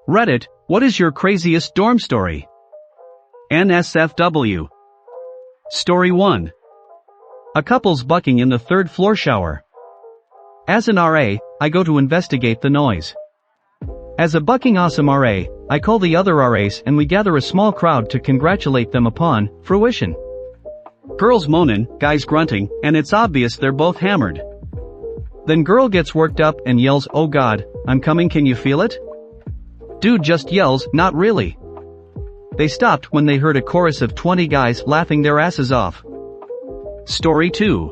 Reddit, what is your craziest dorm story? NSFW. Story 1. A couple's bucking in the third floor shower. As an RA, I go to investigate the noise. As a bucking awesome RA, I call the other RAs and we gather a small crowd to congratulate them upon fruition. Girls moaning, guys grunting, and it's obvious they're both hammered. Then girl gets worked up and yells, "Oh God, I'm coming, can you feel it?" Dude just yells, "Not really." They stopped when they heard a chorus of 20 guys laughing their asses off. Story 2.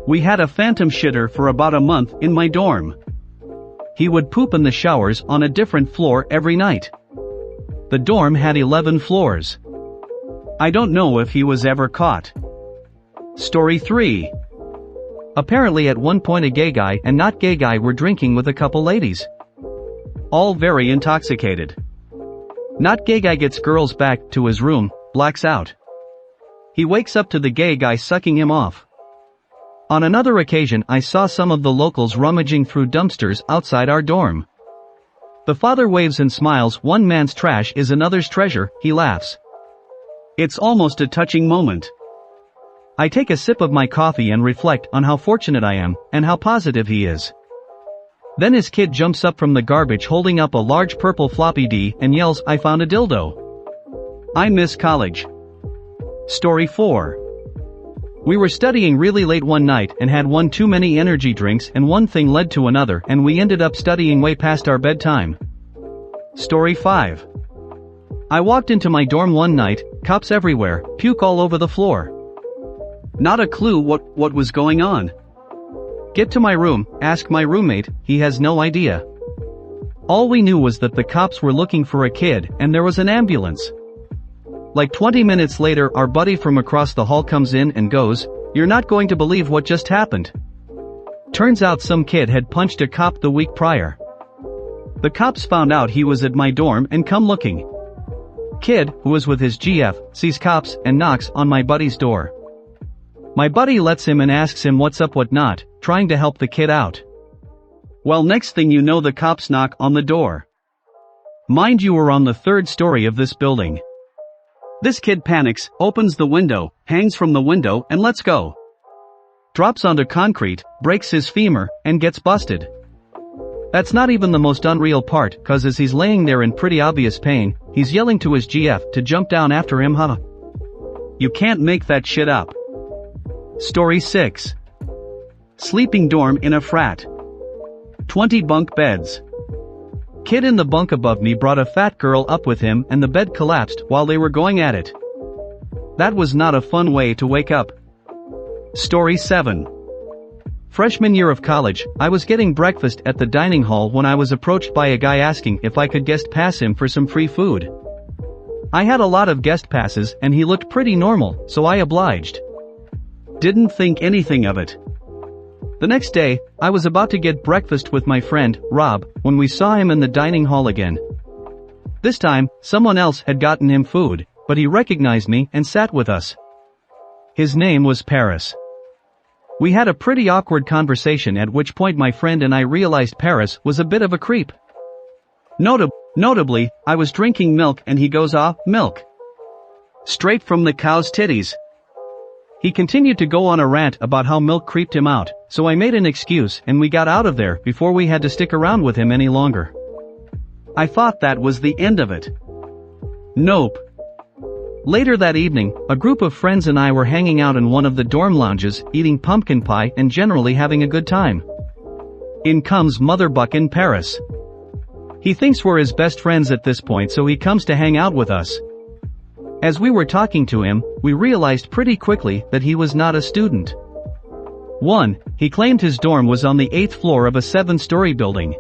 We had a phantom shitter for about a month in my dorm. He would poop in the showers on a different floor every night. The dorm had 11 floors. I don't know if he was ever caught. Story 3. Apparently at one point a gay guy and not gay guy were drinking with a couple ladies. All very intoxicated. Not gay guy gets girls back to his room, blacks out. He wakes up to the gay guy sucking him off. On another occasion I saw some of the locals rummaging through dumpsters outside our dorm. The father waves and smiles. One man's trash is another's treasure, he laughs. It's almost a touching moment. I take a sip of my coffee and reflect on how fortunate I am, and how positive he is. Then his kid jumps up from the garbage holding up a large purple floppy D and yells, "I found a dildo." I miss college. Story 4. We were studying really late one night and had one too many energy drinks and one thing led to another and we ended up studying way past our bedtime. Story 5. I walked into my dorm one night, cops everywhere, puke all over the floor. Not a clue what was going on. Get to my room, ask my roommate, he has no idea. All we knew was that the cops were looking for a kid and there was an ambulance. Like 20 minutes later our buddy from across the hall comes in and goes, "You're not going to believe what just happened." Turns out some kid had punched a cop the week prior. The cops found out he was at my dorm and come looking. Kid, who was with his GF, sees cops and knocks on my buddy's door. My buddy lets him and asks him what's up what not, trying to help the kid out. Well, next thing you know the cops knock on the door. Mind you, we're on the 3rd story of this building. This kid panics, opens the window, hangs from the window and lets go. Drops onto concrete, breaks his femur, and gets busted. That's not even the most unreal part, cause as he's laying there in pretty obvious pain, he's yelling to his GF to jump down after him. You can't make that shit up. Story 6. Sleeping dorm in a frat. 20 bunk beds. Kid in the bunk above me brought a fat girl up with him and the bed collapsed while they were going at it. That was not a fun way to wake up. Story 7. Freshman year of college, I was getting breakfast at the dining hall when I was approached by a guy asking if I could guest pass him for some free food. I had a lot of guest passes and he looked pretty normal, so I obliged. Didn't think anything of it. The next day, I was about to get breakfast with my friend, Rob, when we saw him in the dining hall again. This time, someone else had gotten him food, but he recognized me and sat with us. His name was Paris. We had a pretty awkward conversation at which point my friend and I realized Paris was a bit of a creep. Notably, I was drinking milk and he goes, "Ah, milk. Straight from the cow's titties." He continued to go on a rant about how milk creeped him out, so I made an excuse and we got out of there before we had to stick around with him any longer. I thought that was the end of it. Nope. Later that evening, a group of friends and I were hanging out in one of the dorm lounges, eating pumpkin pie and generally having a good time. In comes Motherbuckin' Paris. He thinks we're his best friends at this point, so he comes to hang out with us. As we were talking to him, we realized pretty quickly that he was not a student. 1. He claimed his dorm was on the 8th floor of a 7-story building.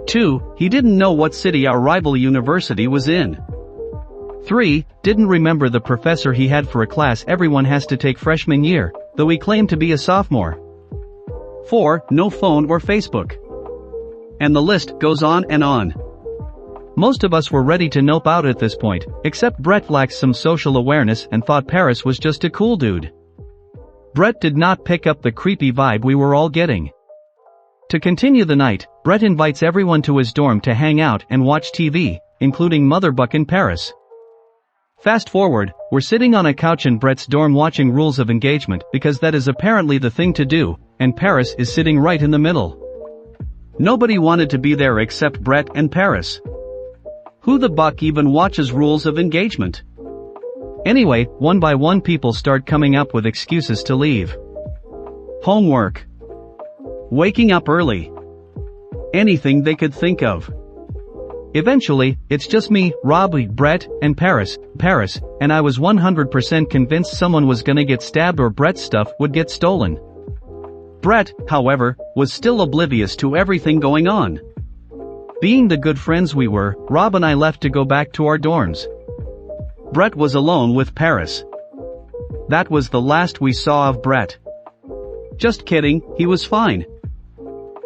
2. He didn't know what city our rival university was in. 3. Didn't remember the professor he had for a class everyone has to take freshman year, though he claimed to be a sophomore. 4. No phone or Facebook. And the list goes on and on. Most of us were ready to nope out at this point, except Brett lacked some social awareness and thought Paris was just a cool dude. Brett did not pick up the creepy vibe we were all getting. To continue the night, Brett invites everyone to his dorm to hang out and watch TV, including Motherbuck in Paris. Fast forward, we're sitting on a couch in Brett's dorm watching Rules of Engagement because that is apparently the thing to do, and Paris is sitting right in the middle. Nobody wanted to be there except Brett and Paris. Who the buck even watches Rules of Engagement? Anyway, one by one people start coming up with excuses to leave. Homework. Waking up early. Anything they could think of. Eventually, it's just me, Robbie, Brett, and Paris, and I was 100% convinced someone was gonna get stabbed or Brett's stuff would get stolen. Brett, however, was still oblivious to everything going on. Being the good friends we were, Rob and I left to go back to our dorms. Brett was alone with Paris. That was the last we saw of Brett. Just kidding, he was fine.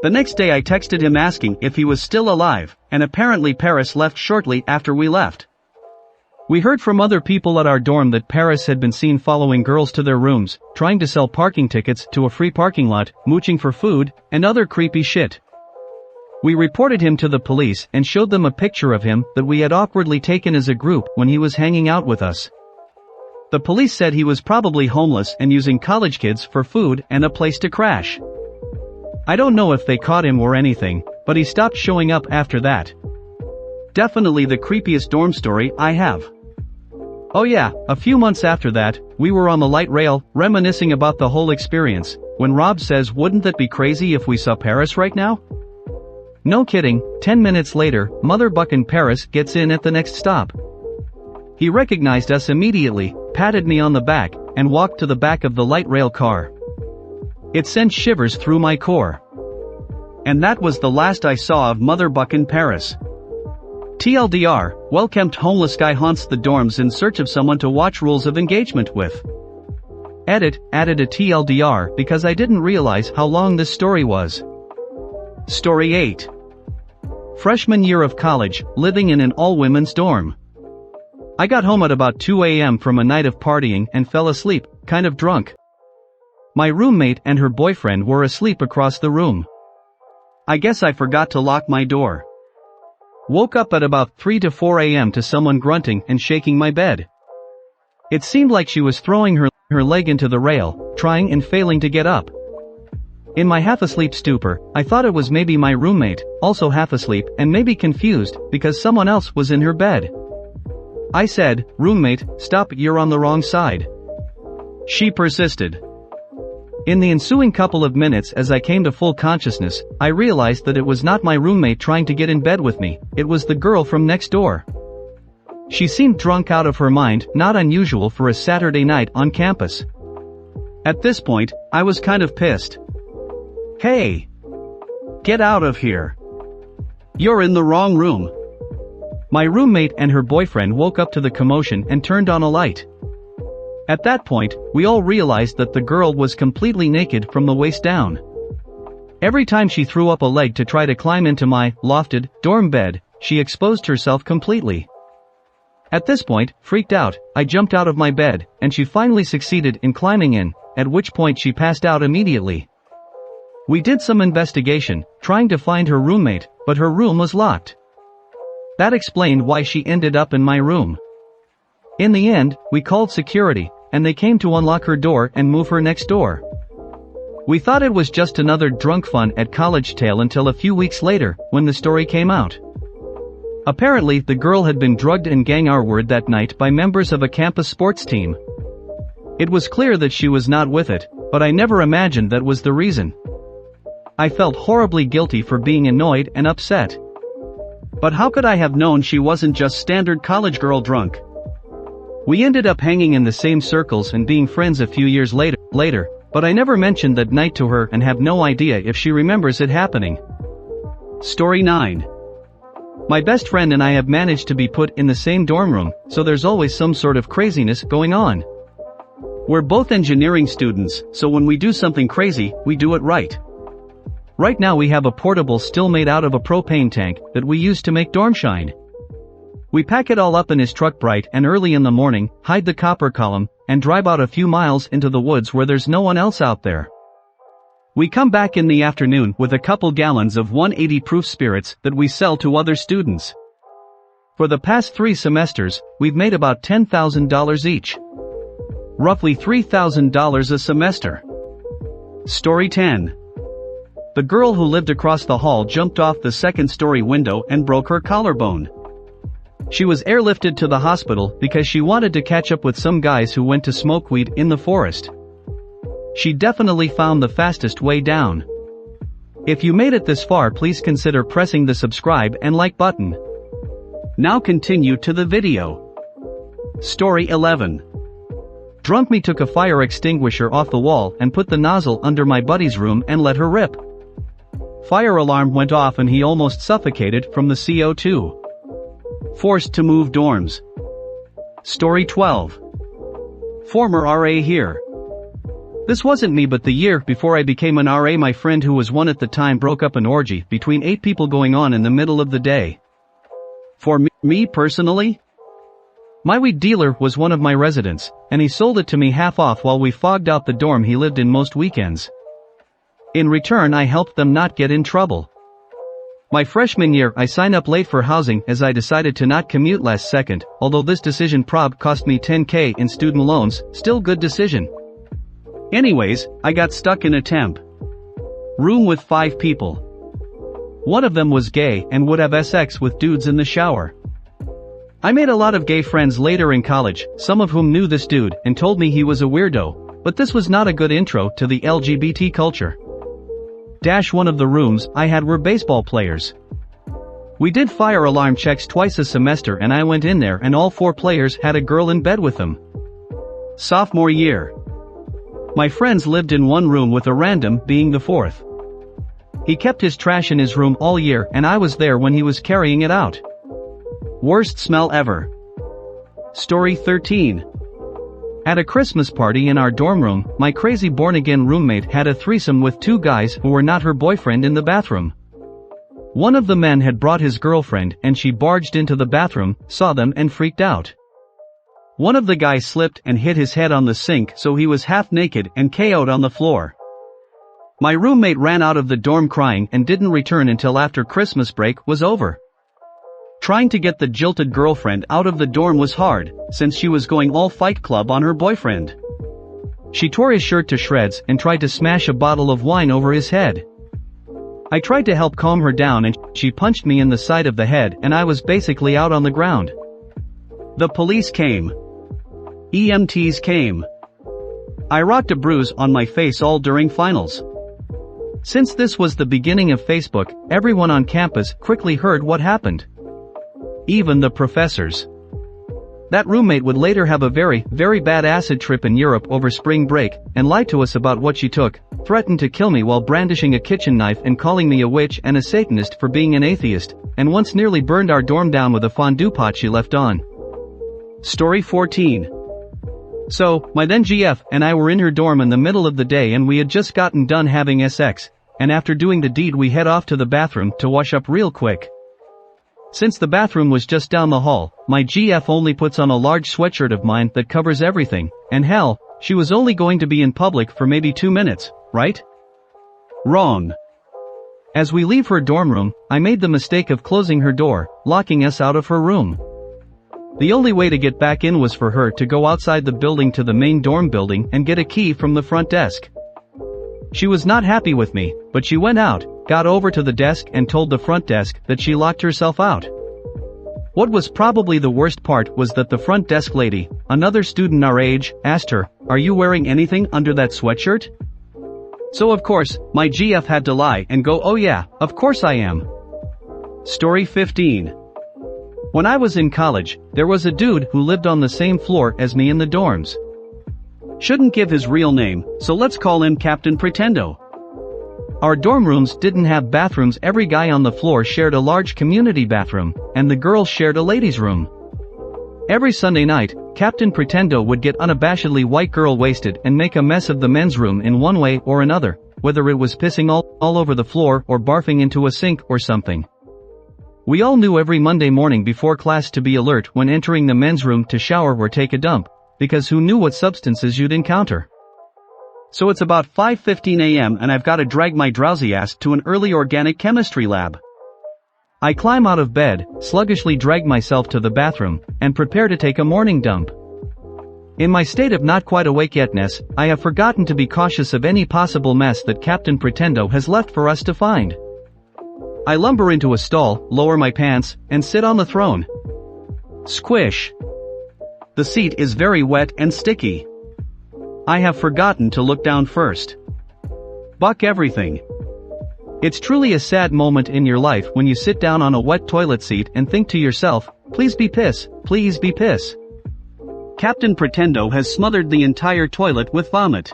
The next day I texted him asking if he was still alive, and apparently Paris left shortly after we left. We heard from other people at our dorm that Paris had been seen following girls to their rooms, trying to sell parking tickets to a free parking lot, mooching for food, and other creepy shit. We reported him to the police and showed them a picture of him that we had awkwardly taken as a group when he was hanging out with us. The police said he was probably homeless and using college kids for food and a place to crash. I don't know if they caught him or anything, but he stopped showing up after that. Definitely the creepiest dorm story I have. Oh yeah, a few months after that, we were on the light rail, reminiscing about the whole experience, when Rob says, "Wouldn't that be crazy if we saw Paris right now?" No kidding, 10 minutes later, Motherbuck in Paris gets in at the next stop. He recognized us immediately, patted me on the back, and walked to the back of the light rail car. It sent shivers through my core. And that was the last I saw of Motherbuck in Paris. TLDR, well-kept homeless guy haunts the dorms in search of someone to watch Rules of Engagement with. Edit, added a TLDR because I didn't realize how long this story was. Story 8. Freshman year of college, living in an all-women's dorm. I got home at about 2 a.m. from a night of partying and fell asleep, kind of drunk. My roommate and her boyfriend were asleep across the room. I guess I forgot to lock my door. Woke up at about 3 to 4 a.m. to someone grunting and shaking my bed. It seemed like she was throwing her leg into the rail, trying and failing to get up. In my half-asleep stupor, I thought it was maybe my roommate, also half-asleep and maybe confused because someone else was in her bed. I said, "Roommate, stop, you're on the wrong side." She persisted. In the ensuing couple of minutes as I came to full consciousness, I realized that it was not my roommate trying to get in bed with me, it was the girl from next door. She seemed drunk out of her mind, not unusual for a Saturday night on campus. At this point, I was kind of pissed. "Hey! Get out of here! You're in the wrong room!" My roommate and her boyfriend woke up to the commotion and turned on a light. At that point, we all realized that the girl was completely naked from the waist down. Every time she threw up a leg to try to climb into my lofted dorm bed, she exposed herself completely. At this point, freaked out, I jumped out of my bed, and she finally succeeded in climbing in, at which point she passed out immediately. We did some investigation, trying to find her roommate, but her room was locked. That explained why she ended up in my room. In the end, we called security, and they came to unlock her door and move her next door. We thought it was just another drunk fun at college tale until a few weeks later, when the story came out. Apparently, the girl had been drugged and gang-R-worded that night by members of a campus sports team. It was clear that she was not with it, but I never imagined that was the reason. I felt horribly guilty for being annoyed and upset. But how could I have known she wasn't just standard college girl drunk? We ended up hanging in the same circles and being friends a few years later, but I never mentioned that night to her and have no idea if she remembers it happening. Story 9. My best friend and I have managed to be put in the same dorm room, so there's always some sort of craziness going on. We're both engineering students, so when we do something crazy, we do it right. Right now we have a portable still made out of a propane tank that we use to make dorm shine. We pack it all up in his truck bright and early in the morning, hide the copper column, and drive out a few miles into the woods where there's no one else out there. We come back in the afternoon with a couple gallons of 180 proof spirits that we sell to other students. For the past 3 semesters, we've made about $10,000 each. Roughly $3,000 a semester. Story 10. The girl who lived across the hall jumped off the 2nd-story window and broke her collarbone. She was airlifted to the hospital because she wanted to catch up with some guys who went to smoke weed in the forest. She definitely found the fastest way down. If you made it this far, please consider pressing the subscribe and like button. Now continue to the video. Story 11. Drunk me took a fire extinguisher off the wall and put the nozzle under my buddy's room and let her rip. Fire alarm went off and he almost suffocated from the CO2. Forced to move dorms. Story 12. Former RA here. This wasn't me, but the year before I became an RA, my friend who was one at the time broke up an orgy between 8 people going on in the middle of the day. For me personally, my weed dealer was one of my residents, and he sold it to me half off while we fogged out the dorm he lived in most weekends. In return, I helped them not get in trouble. My freshman year, I signed up late for housing as I decided to not commute last second, although this decision prob cost me $10,000 in student loans, still good decision. Anyways, I got stuck in a temp room with 5 people. One of them was gay and would have sex with dudes in the shower. I made a lot of gay friends later in college, some of whom knew this dude and told me he was a weirdo, but this was not a good intro to the LGBT culture. One of the rooms I had were baseball players. We did fire alarm checks twice a semester and I went in there and all 4 players had a girl in bed with them. Sophomore year. My friends lived in one room with a random being the 4th. He kept his trash in his room all year and I was there when he was carrying it out. Worst smell ever. Story 13. At a Christmas party in our dorm room, my crazy born-again roommate had a threesome with 2 guys who were not her boyfriend in the bathroom. One of the men had brought his girlfriend and she barged into the bathroom, saw them and freaked out. One of the guys slipped and hit his head on the sink, so he was half naked and KO'd on the floor. My roommate ran out of the dorm crying and didn't return until after Christmas break was over. Trying to get the jilted girlfriend out of the dorm was hard, since she was going all Fight Club on her boyfriend. She tore his shirt to shreds and tried to smash a bottle of wine over his head. I tried to help calm her down and she punched me in the side of the head and I was basically out on the ground. The police came. EMTs came. I rocked a bruise on my face all during finals. Since this was the beginning of Facebook, everyone on campus quickly heard what happened. Even the professors. That roommate would later have a very, very bad acid trip in Europe over spring break, and lied to us about what she took, threatened to kill me while brandishing a kitchen knife and calling me a witch and a Satanist for being an atheist, and once nearly burned our dorm down with a fondue pot she left on. Story 14. So, my then GF and I were in her dorm in the middle of the day and we had just gotten done having sex, and after doing the deed we head off to the bathroom to wash up real quick. Since the bathroom was just down the hall, my GF only puts on a large sweatshirt of mine that covers everything, and hell, she was only going to be in public for maybe 2 minutes, right? Wrong. As we leave her dorm room, I made the mistake of closing her door, locking us out of her room. The only way to get back in was for her to go outside the building to the main dorm building and get a key from the front desk. She was not happy with me, but she went out, got over to the desk and told the front desk that she locked herself out. What was probably the worst part was that the front desk lady, another student our age, asked her, "Are you wearing anything under that sweatshirt?" So of course, my GF had to lie and go, "Oh yeah, of course I am." Story 15. When I was in college, there was a dude who lived on the same floor as me in the dorms. Shouldn't give his real name, so let's call him Captain Pretendo. Our dorm rooms didn't have bathrooms. Every guy on the floor shared a large community bathroom, and the girls shared a ladies' room. Every Sunday night, Captain Pretendo would get unabashedly white girl wasted and make a mess of the men's room in one way or another, whether it was pissing all over the floor or barfing into a sink or something. We all knew every Monday morning before class to be alert when entering the men's room to shower or take a dump, because who knew what substances you'd encounter. So it's about 5:15 a.m. and I've got to drag my drowsy ass to an early organic chemistry lab. I climb out of bed, sluggishly drag myself to the bathroom, and prepare to take a morning dump. In my state of not quite awake yetness, I have forgotten to be cautious of any possible mess that Captain Pretendo has left for us to find. I lumber into a stall, lower my pants, and sit on the throne. Squish. The seat is very wet and sticky. I have forgotten to look down first. Buck everything. It's truly a sad moment in your life when you sit down on a wet toilet seat and think to yourself, please be piss, please be piss. Captain Pretendo has smothered the entire toilet with vomit.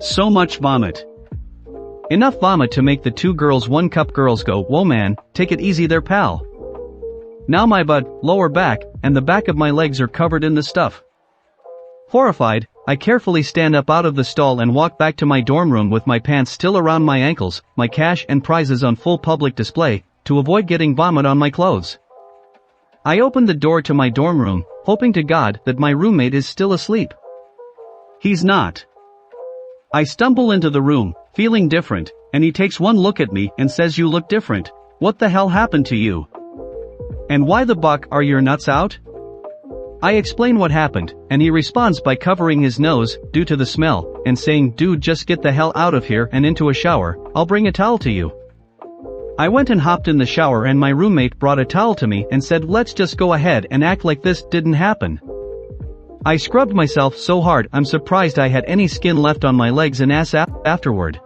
So much vomit. Enough vomit to make the two girls 1 cup girls go, whoa man, take it easy there pal. Now my butt, lower back, and the back of my legs are covered in the stuff. Horrified, I carefully stand up out of the stall and walk back to my dorm room with my pants still around my ankles, my cash and prizes on full public display, to avoid getting vomit on my clothes. I open the door to my dorm room, hoping to God that my roommate is still asleep. He's not. I stumble into the room, feeling different, and he takes one look at me and says, you look different. What the hell happened to you? And why the buck are your nuts out? I explain what happened, and he responds by covering his nose, due to the smell, and saying, dude, just get the hell out of here and into a shower, I'll bring a towel to you. I went and hopped in the shower and my roommate brought a towel to me and said, let's just go ahead and act like this didn't happen. I scrubbed myself so hard I'm surprised I had any skin left on my legs and ass afterward.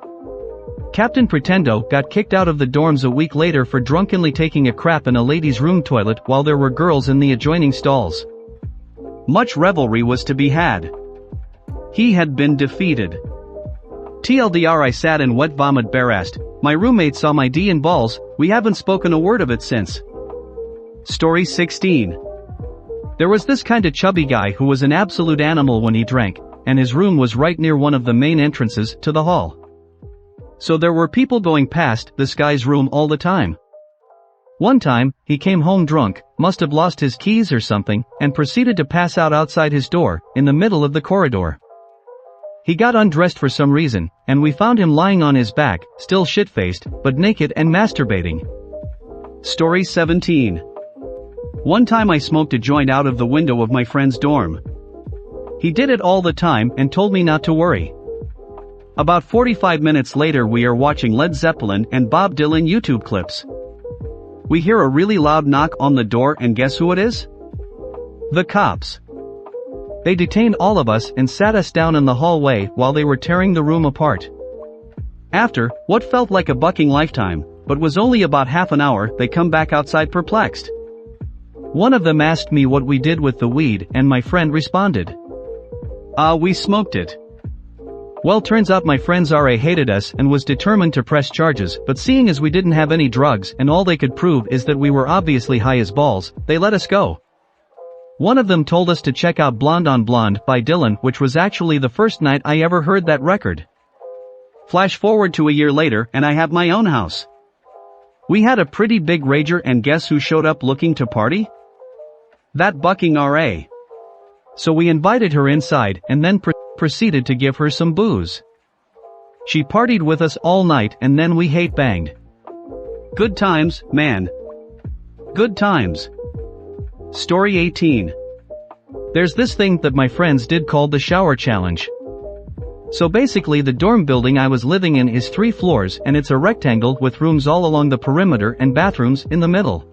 Captain Pretendo got kicked out of the dorms a week later for drunkenly taking a crap in a ladies' room toilet while there were girls in the adjoining stalls. Much revelry was to be had. He had been defeated. TLDR, I sat in wet vomit bare-assed. My roommate saw my D and balls, we haven't spoken a word of it since. Story 16. There was this kinda chubby guy who was an absolute animal when he drank, and his room was right near one of the main entrances to the hall. So there were people going past this guy's room all the time. One time, he came home drunk, must have lost his keys or something, and proceeded to pass out outside his door, in the middle of the corridor. He got undressed for some reason, and we found him lying on his back, still shit-faced, but naked and masturbating. Story 17. One time I smoked a joint out of the window of my friend's dorm. He did it all the time and told me not to worry. About 45 minutes later we are watching Led Zeppelin and Bob Dylan YouTube clips. We hear a really loud knock on the door and guess who it is? The cops. They detained all of us and sat us down in the hallway while they were tearing the room apart. After, what felt like a bucking lifetime, but was only about half an hour, they come back outside perplexed. One of them asked me what we did with the weed and my friend responded, we smoked it. Well, turns out my friends RA hated us and was determined to press charges, but seeing as we didn't have any drugs and all they could prove is that we were obviously high as balls, they let us go. One of them told us to check out Blonde on Blonde by Dylan, which was actually the first night I ever heard that record. Flash forward to a year later and I have my own house. We had a pretty big rager and guess who showed up looking to party? That bucking RA. So we invited her inside and then proceeded to give her some booze. She partied with us all night and then we hate banged. Good times, man. Good times. Story 18. There's this thing that my friends did called the shower challenge. So basically the dorm building I was living in is 3 floors and it's a rectangle with rooms all along the perimeter and bathrooms in the middle.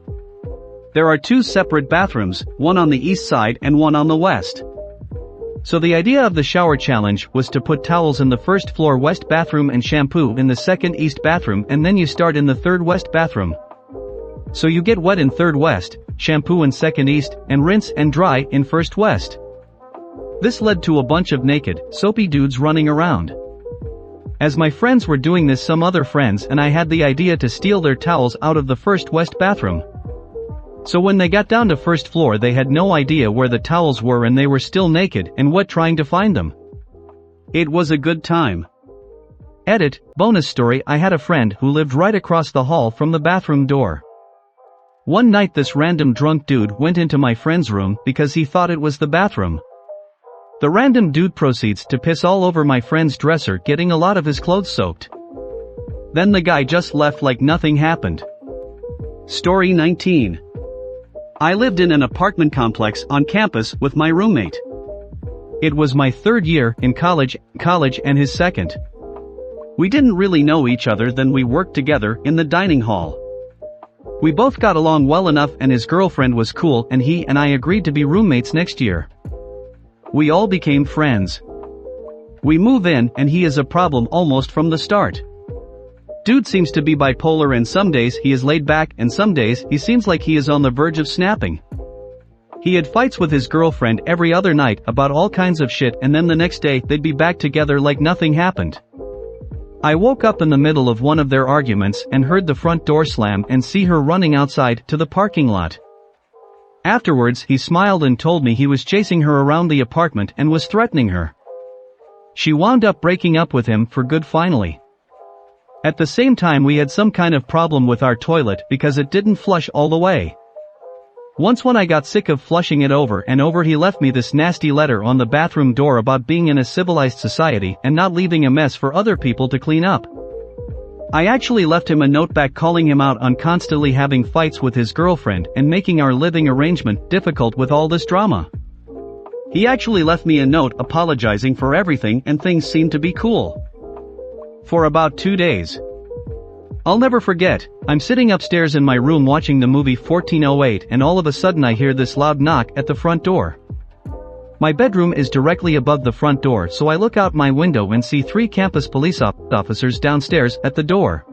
There are 2 separate bathrooms, one on the east side and one on the west. So the idea of the shower challenge was to put towels in the first floor west bathroom and shampoo in the second east bathroom and then you start in the third west bathroom. So you get wet in third west, shampoo in second east, and rinse and dry in first west. This led to a bunch of naked, soapy dudes running around. As my friends were doing this, some other friends and I had the idea to steal their towels out of the first west bathroom. So when they got down to first floor they had no idea where the towels were and they were still naked and wet trying to find them. It was a good time. Edit, bonus story, I had a friend who lived right across the hall from the bathroom door. One night this random drunk dude went into my friend's room because he thought it was the bathroom. The random dude proceeds to piss all over my friend's dresser, getting a lot of his clothes soaked. Then the guy just left like nothing happened. Story 19. I lived in an apartment complex on campus with my roommate. It was my third year in college and his second. We didn't really know each other, then we worked together in the dining hall. We both got along well enough and his girlfriend was cool, and he and I agreed to be roommates next year. We all became friends. We move in and he is a problem almost from the start. Dude seems to be bipolar, and some days he is laid back and some days he seems like he is on the verge of snapping. He had fights with his girlfriend every other night about all kinds of shit, and then the next day they'd be back together like nothing happened. I woke up in the middle of one of their arguments and heard the front door slam and see her running outside to the parking lot. Afterwards he smiled and told me he was chasing her around the apartment and was threatening her. She wound up breaking up with him for good finally. At the same time, we had some kind of problem with our toilet because it didn't flush all the way. Once when I got sick of flushing it over and over, he left me this nasty letter on the bathroom door about being in a civilized society and not leaving a mess for other people to clean up. I actually left him a note back calling him out on constantly having fights with his girlfriend and making our living arrangement difficult with all this drama. He actually left me a note apologizing for everything, and things seemed to be cool. For about 2 days. I'll never forget, I'm sitting upstairs in my room watching the movie 1408, and all of a sudden I hear this loud knock at the front door. My bedroom is directly above the front door, so I look out my window and see 3 campus police officers downstairs at the door.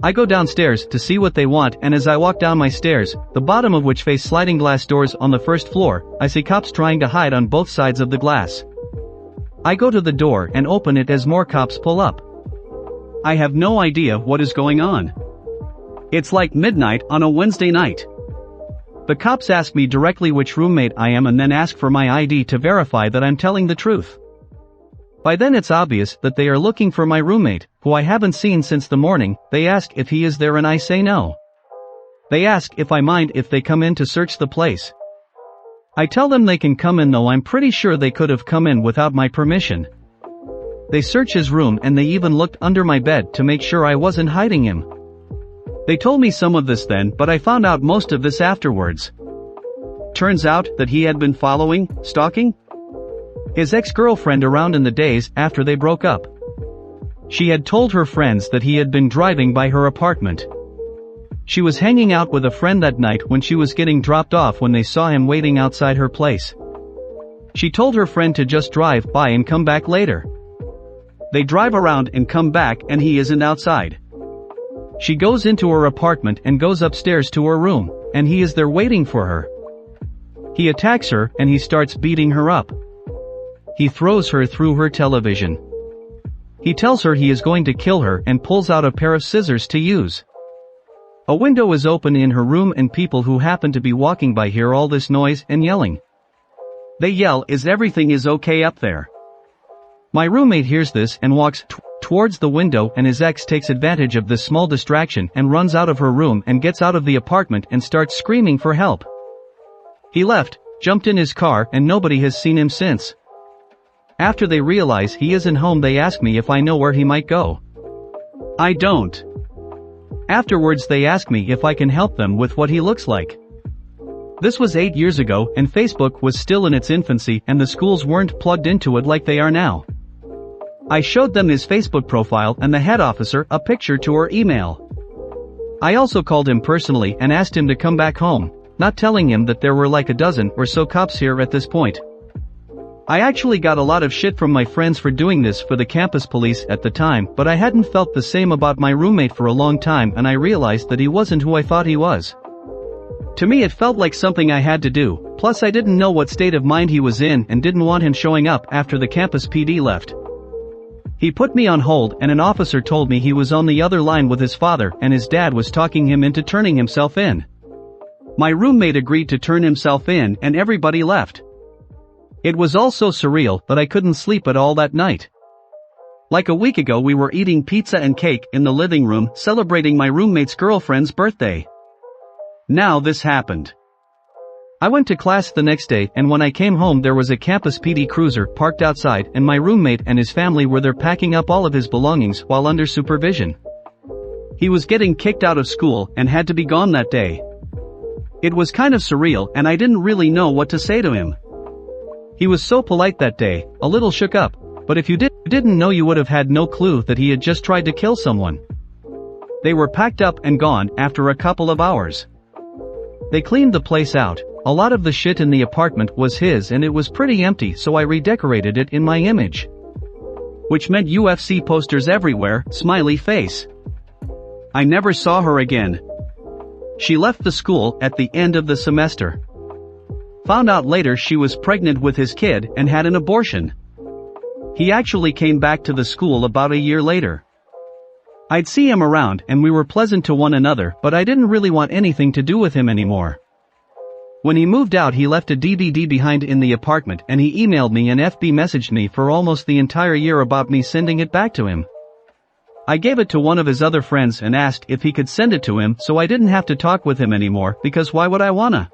I go downstairs to see what they want, and as I walk down my stairs, the bottom of which face sliding glass doors on the first floor, I see cops trying to hide on both sides of the glass. I go to the door and open it as more cops pull up. I have no idea what is going on. It's like midnight on a Wednesday night. The cops ask me directly which roommate I am and then ask for my ID to verify that I'm telling the truth. By then it's obvious that they are looking for my roommate, who I haven't seen since the morning. They ask if he is there and I say no. They ask if I mind if they come in to search the place. I tell them they can come in, though I'm pretty sure they could have come in without my permission. They search his room and they even looked under my bed to make sure I wasn't hiding him. They told me some of this then, but I found out most of this afterwards. Turns out that he had been stalking his ex-girlfriend around in the days after they broke up. She had told her friends that he had been driving by her apartment. She was hanging out with a friend that night when she was getting dropped off when they saw him waiting outside her place. She told her friend to just drive by and come back later. They drive around and come back and he isn't outside. She goes into her apartment and goes upstairs to her room, and he is there waiting for her. He attacks her and he starts beating her up. He throws her through her television. He tells her he is going to kill her and pulls out a pair of scissors to use. A window is open in her room and people who happen to be walking by hear all this noise and yelling. They yell, "Is everything okay up there?" My roommate hears this and walks towards the window, and his ex takes advantage of this small distraction and runs out of her room and gets out of the apartment and starts screaming for help. He left, jumped in his car, and nobody has seen him since. After they realize he isn't home, they ask me if I know where he might go. I don't. Afterwards they ask me if I can help them with what he looks like. This was 8 years ago and Facebook was still in its infancy and the schools weren't plugged into it like they are now. I showed them his Facebook profile and the head officer a picture to her email. I also called him personally and asked him to come back home, not telling him that there were like a dozen or so cops here at this point. I actually got a lot of shit from my friends for doing this for the campus police at the time, but I hadn't felt the same about my roommate for a long time, and I realized that he wasn't who I thought he was. To me it felt like something I had to do, plus I didn't know what state of mind he was in and didn't want him showing up after the campus PD left. He put me on hold and an officer told me he was on the other line with his father and his dad was talking him into turning himself in. My roommate agreed to turn himself in and everybody left. It was all so surreal that I couldn't sleep at all that night. Like a week ago we were eating pizza and cake in the living room celebrating my roommate's girlfriend's birthday. Now this happened. I went to class the next day, and when I came home there was a campus PD cruiser parked outside, and my roommate and his family were there packing up all of his belongings while under supervision. He was getting kicked out of school and had to be gone that day. It was kind of surreal, and I didn't really know what to say to him. He was so polite that day, a little shook up, but if you didn't know, you would have had no clue that he had just tried to kill someone. They were packed up and gone after a couple of hours. They cleaned the place out. A lot of the shit in the apartment was his, and it was pretty empty, so I redecorated it in my image. Which meant UFC posters everywhere, smiley face. I never saw her again. She left the school at the end of the semester. Found out later she was pregnant with his kid and had an abortion. He actually came back to the school about a year later. I'd see him around and we were pleasant to one another, but I didn't really want anything to do with him anymore. When he moved out, he left a DVD behind in the apartment, and he emailed me and FB messaged me for almost the entire year about me sending it back to him. I gave it to one of his other friends and asked if he could send it to him so I didn't have to talk with him anymore, because why would I wanna?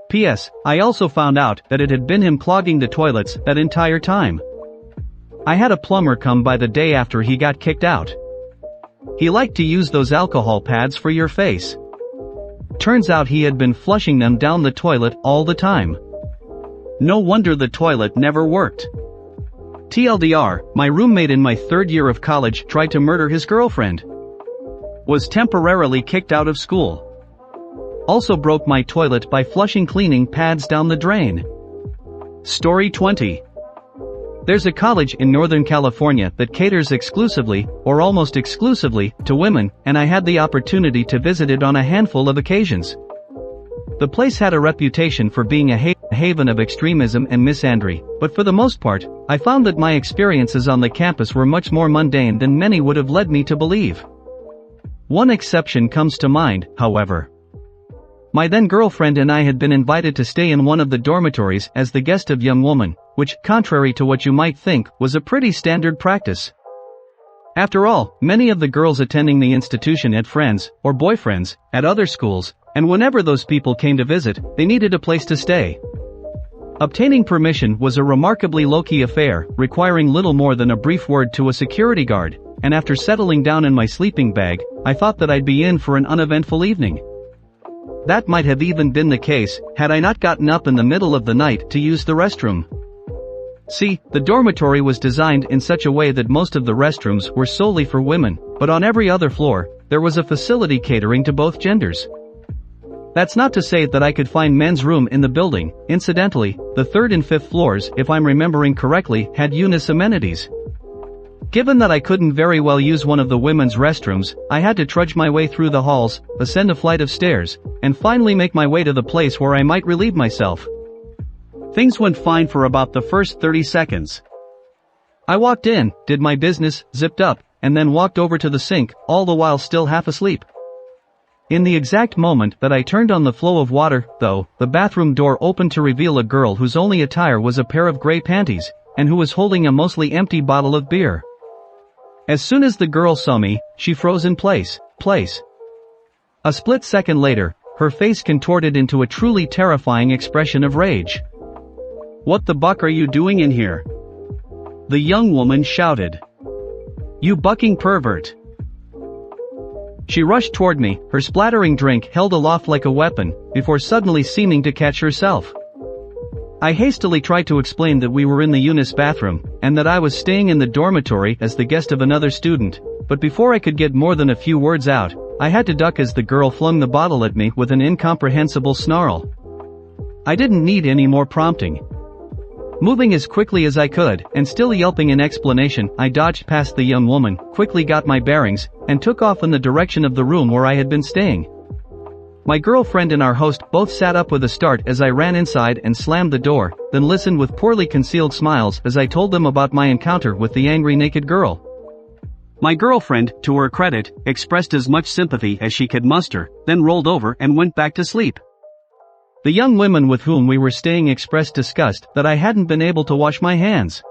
P.S. I also found out that it had been him clogging the toilets that entire time. I had a plumber come by the day after he got kicked out. He liked to use those alcohol pads for your face. Turns out he had been flushing them down the toilet all the time. No wonder the toilet never worked. TLDR, my roommate in my third year of college tried to murder his girlfriend. Was temporarily kicked out of school. Also broke my toilet by flushing cleaning pads down the drain. Story 20. There's a college in Northern California that caters exclusively, or almost exclusively, to women, and I had the opportunity to visit it on a handful of occasions. The place had a reputation for being a haven of extremism and misandry, but for the most part, I found that my experiences on the campus were much more mundane than many would have led me to believe. One exception comes to mind, however. My then girlfriend and I had been invited to stay in one of the dormitories as the guest of young woman, which, contrary to what you might think, was a pretty standard practice. After all, many of the girls attending the institution had friends, or boyfriends, at other schools, and whenever those people came to visit, they needed a place to stay. Obtaining permission was a remarkably low-key affair, requiring little more than a brief word to a security guard, and after settling down in my sleeping bag, I thought that I'd be in for an uneventful evening. That might have even been the case, had I not gotten up in the middle of the night to use the restroom. See, the dormitory was designed in such a way that most of the restrooms were solely for women, but on every other floor, there was a facility catering to both genders. That's not to say that I could find men's room in the building. Incidentally, the third and fifth floors, if I'm remembering correctly, had UNIS amenities. Given that I couldn't very well use one of the women's restrooms, I had to trudge my way through the halls, ascend a flight of stairs, and finally make my way to the place where I might relieve myself. Things went fine for about the first 30 seconds. I walked in, did my business, zipped up, and then walked over to the sink, all the while still half asleep. In the exact moment that I turned on the flow of water, though, the bathroom door opened to reveal a girl whose only attire was a pair of gray panties, and who was holding a mostly empty bottle of beer. As soon as the girl saw me, she froze in place. A split second later, her face contorted into a truly terrifying expression of rage. "What the buck are you doing in here?" the young woman shouted. "You bucking pervert." She rushed toward me, her splattering drink held aloft like a weapon, before suddenly seeming to catch herself. I hastily tried to explain that we were in the UNIS bathroom, and that I was staying in the dormitory as the guest of another student, but before I could get more than a few words out, I had to duck as the girl flung the bottle at me with an incomprehensible snarl. I didn't need any more prompting. Moving as quickly as I could, and still yelping in explanation, I dodged past the young woman, quickly got my bearings, and took off in the direction of the room where I had been staying. My girlfriend and our host both sat up with a start as I ran inside and slammed the door, then listened with poorly concealed smiles as I told them about my encounter with the angry naked girl. My girlfriend, to her credit, expressed as much sympathy as she could muster, then rolled over and went back to sleep. The young women with whom we were staying expressed disgust that I hadn't been able to wash my hands.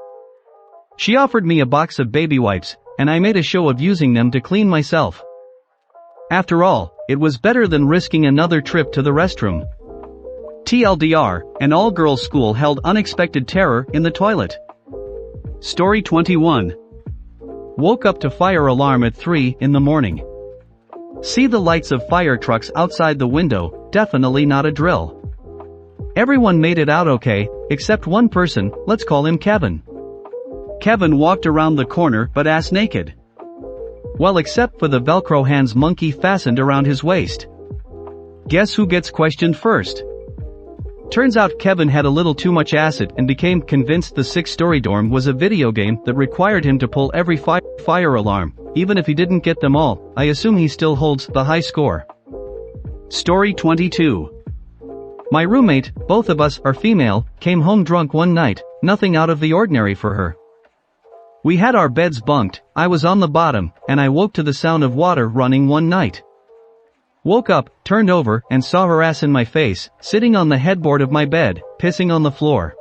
She offered me a box of baby wipes, and I made a show of using them to clean myself. After all, it was better than risking another trip to the restroom. TLDR, an all-girls school held unexpected terror in the toilet. Story 21. Woke up to fire alarm at 3 in the morning. See the lights of fire trucks outside the window, definitely not a drill. Everyone made it out okay, except one person, let's call him Kevin. Kevin walked around the corner but ass naked. Well, except for the Velcro hands monkey fastened around his waist. Guess who gets questioned first? Turns out Kevin had a little too much acid and became convinced the 6-story dorm was a video game that required him to pull every fire alarm, even if he didn't get them all. I assume he still holds the high score. Story 22. My roommate, both of us are female, came home drunk one night, nothing out of the ordinary for her. We had our beds bunked, I was on the bottom, and I woke to the sound of water running one night. Woke up, turned over, and saw her ass in my face, sitting on the headboard of my bed, pissing on the floor.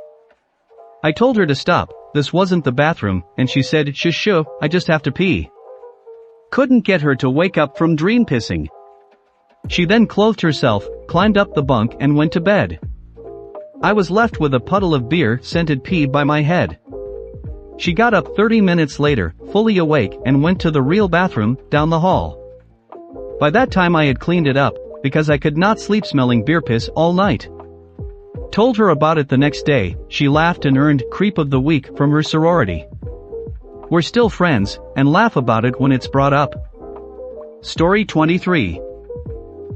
I told her to stop, this wasn't the bathroom, and she said, "Shush, I just have to pee." Couldn't get her to wake up from dream pissing. She then clothed herself, climbed up the bunk and went to bed. I was left with a puddle of beer-scented pee by my head. She got up 30 minutes later, fully awake, and went to the real bathroom, down the hall. By that time I had cleaned it up, because I could not sleep smelling beer piss all night. Told her about it the next day, she laughed and earned Creep of the Week from her sorority. We're still friends, and laugh about it when it's brought up. Story 23.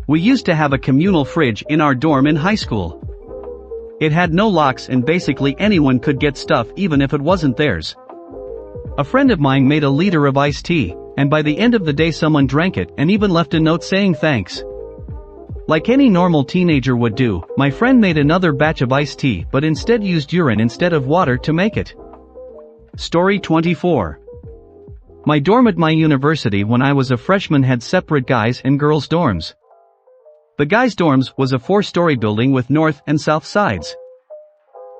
We used to have a communal fridge in our dorm in high school. It had no locks and basically anyone could get stuff even if it wasn't theirs. A friend of mine made a liter of iced tea, and by the end of the day someone drank it and even left a note saying thanks. Like any normal teenager would do, my friend made another batch of iced tea but instead used urine instead of water to make it. Story 24. My dorm at my university when I was a freshman had separate guys and girls dorms. The guys' dorms was a 4-story building with north and south sides.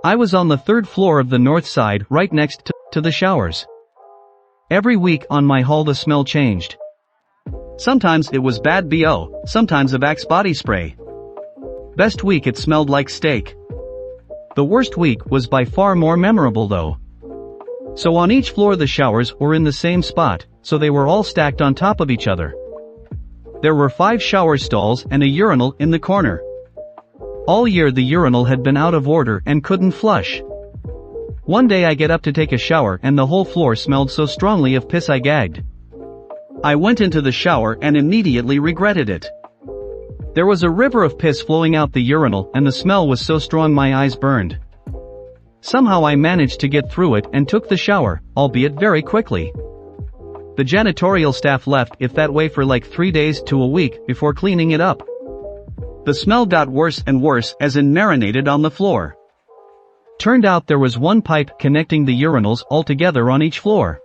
I was on the 3rd floor of the north side right next to the showers. Every week on my hall the smell changed. Sometimes it was bad BO, sometimes of Axe body spray. Best week it smelled like steak. The worst week was by far more memorable though. So on each floor the showers were in the same spot, so they were all stacked on top of each other. There were 5 shower stalls and a urinal in the corner. All year the urinal had been out of order and couldn't flush. One day I get up to take a shower and the whole floor smelled so strongly of piss I gagged. I went into the shower and immediately regretted it. There was a river of piss flowing out the urinal and the smell was so strong my eyes burned. Somehow I managed to get through it and took the shower, albeit very quickly. The janitorial staff left it that way for like 3 days to a week before cleaning it up. The smell got worse and worse as it marinated on the floor. Turned out there was one pipe connecting the urinals all together on each floor.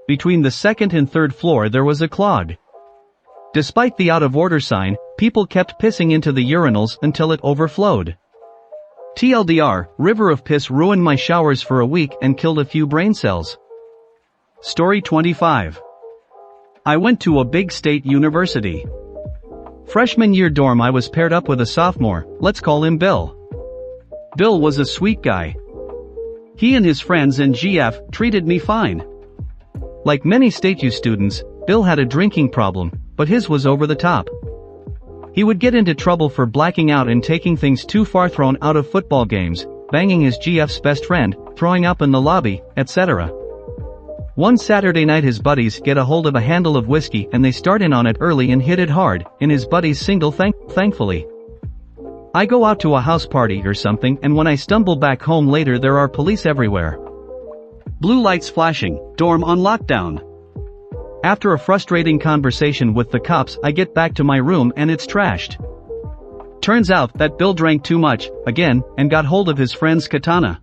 Between the 2nd and 3rd floor there was a clog. Despite the out of order sign, people kept pissing into the urinals until it overflowed. TLDR, river of piss ruined my showers for a week and killed a few brain cells. Story 25. I went to a big state university. Freshman year dorm I was paired up with a sophomore, let's call him Bill. Bill was a sweet guy. He and his friends and GF treated me fine. Like many State U students, Bill had a drinking problem, but his was over the top. He would get into trouble for blacking out and taking things too far, thrown out of football games, banging his GF's best friend, throwing up in the lobby, etc. One Saturday night his buddies get a hold of a handle of whiskey and they start in on it early and hit it hard, in his buddy's single thankfully. I go out to a house party or something and when I stumble back home later there are police everywhere. Blue lights flashing, dorm on lockdown. After a frustrating conversation with the cops I get back to my room and it's trashed. Turns out that Bill drank too much, again, and got hold of his friend's katana.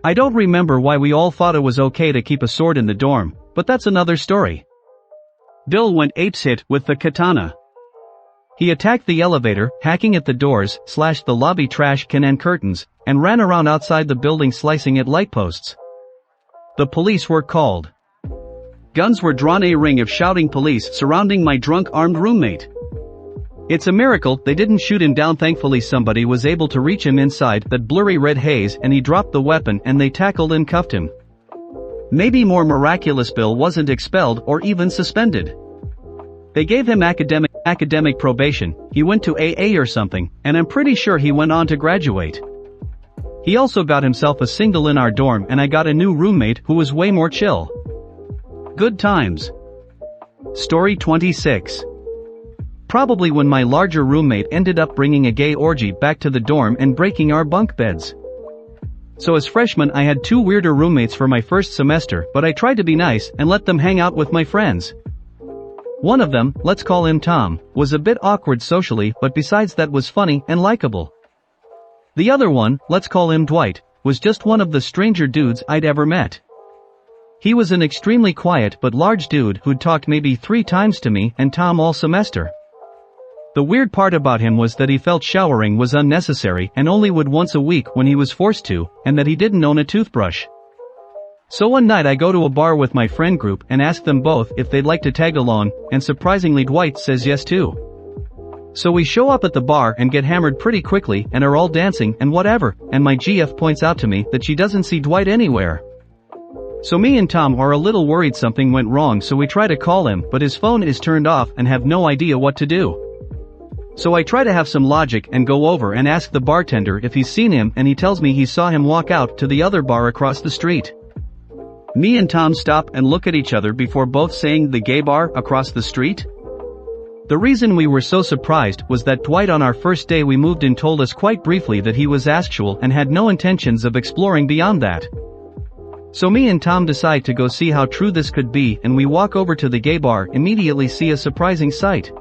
I don't remember why we all thought it was okay to keep a sword in the dorm, but that's another story. Bill went apeshit with the katana. He attacked the elevator, hacking at the doors, slashed the lobby trash can and curtains, and ran around outside the building slicing at light posts. The police were called. Guns were drawn, a ring of shouting police surrounding my drunk armed roommate. It's a miracle they didn't shoot him down. Thankfully somebody was able to reach him inside that blurry red haze and he dropped the weapon and they tackled and cuffed him. Maybe more miraculous, Bill wasn't expelled or even suspended. They gave him academic probation, he went to AA or something, and I'm pretty sure he went on to graduate. He also got himself a single in our dorm and I got a new roommate who was way more chill. Good times. Story 26. Probably when my larger roommate ended up bringing a gay orgy back to the dorm and breaking our bunk beds. So as freshmen I had 2 weirder roommates for my first semester, but I tried to be nice and let them hang out with my friends. One of them, let's call him Tom, was a bit awkward socially but besides that was funny and likable. The other one, let's call him Dwight, was just one of the stranger dudes I'd ever met. He was an extremely quiet but large dude who'd talked maybe 3 times to me and Tom all semester. The weird part about him was that he felt showering was unnecessary and only would once a week when he was forced to, and that he didn't own a toothbrush. So one night I go to a bar with my friend group and ask them both if they'd like to tag along, and surprisingly Dwight says yes too. So we show up at the bar and get hammered pretty quickly and are all dancing and whatever, and my GF points out to me that she doesn't see Dwight anywhere. So me and Tom are a little worried something went wrong, so we try to call him but his phone is turned off and have no idea what to do. So I try to have some logic and go over and ask the bartender if he's seen him and he tells me he saw him walk out to the other bar across the street. Me and Tom stop and look at each other before both saying the gay bar across the street? The reason we were so surprised was that Dwight on our first day we moved in told us quite briefly that he was asexual and had no intentions of exploring beyond that. So me and Tom decide to go see how true this could be and we walk over to the gay bar, immediately see a surprising sight.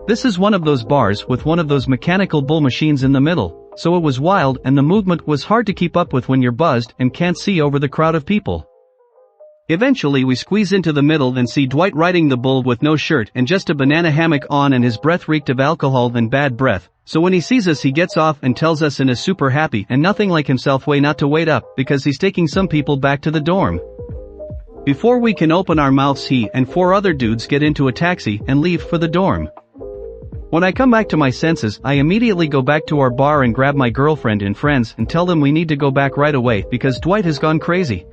This is one of those bars with one of those mechanical bull machines in the middle, so it was wild and the movement was hard to keep up with when you're buzzed and can't see over the crowd of people. Eventually we squeeze into the middle and see Dwight riding the bull with no shirt and just a banana hammock on, and his breath reeked of alcohol and bad breath, so when he sees us he gets off and tells us in a super happy and nothing like himself way not to wait up because he's taking some people back to the dorm. Before we can open our mouths he and 4 other dudes get into a taxi and leave for the dorm. When I come back to my senses I immediately go back to our bar and grab my girlfriend and friends and tell them we need to go back right away because Dwight has gone crazy.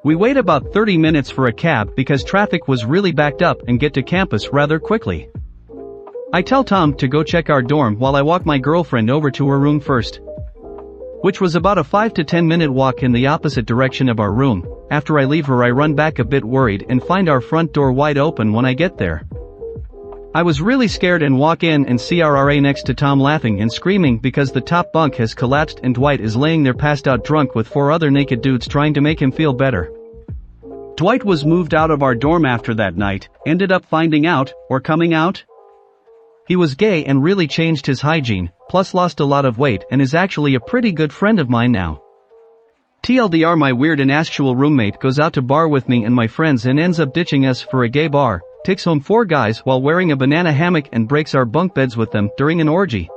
We wait about 30 minutes for a cab because traffic was really backed up and get to campus rather quickly. I tell Tom to go check our dorm while I walk my girlfriend over to her room first, which was about a 5 to 10 minute walk in the opposite direction of our room. After I leave her I run back a bit worried and find our front door wide open when I get there. I was really scared and walk in and see our RA next to Tom laughing and screaming because the top bunk has collapsed and Dwight is laying there passed out drunk with 4 other naked dudes trying to make him feel better. Dwight was moved out of our dorm after that night, ended up finding out, or coming out. He was gay and really changed his hygiene, plus lost a lot of weight and is actually a pretty good friend of mine now. TLDR, my weird and asexual roommate goes out to bar with me and my friends and ends up ditching us for a gay bar, takes home 4 guys while wearing a banana hammock and breaks our bunk beds with them during an orgy.